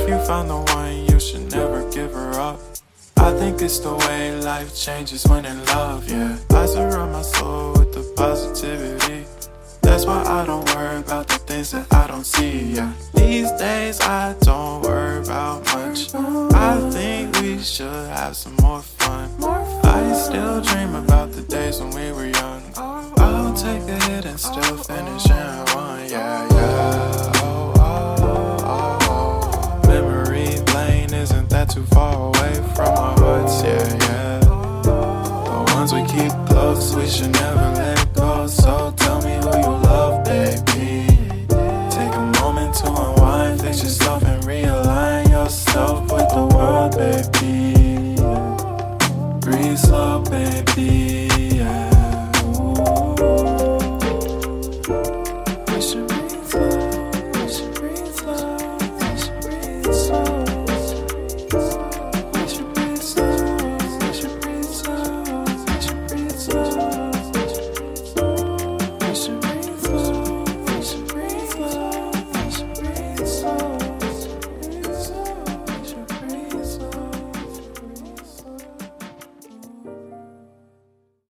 If you found the one, you should never give her up. I think it's the way life changes when in love, yeah. I surround my soul with the positivity. That's why I don't worry about the things that I don't see, yeah. These days I don't worry about much. I think we should have some more fun. I still dream about the days when we were young. I'll take a hit and still finish in one, yeah, yeah. Oh, oh, oh, oh. Memory lane isn't that too far away from our hearts, yeah, yeah. The ones we keep close, we should never let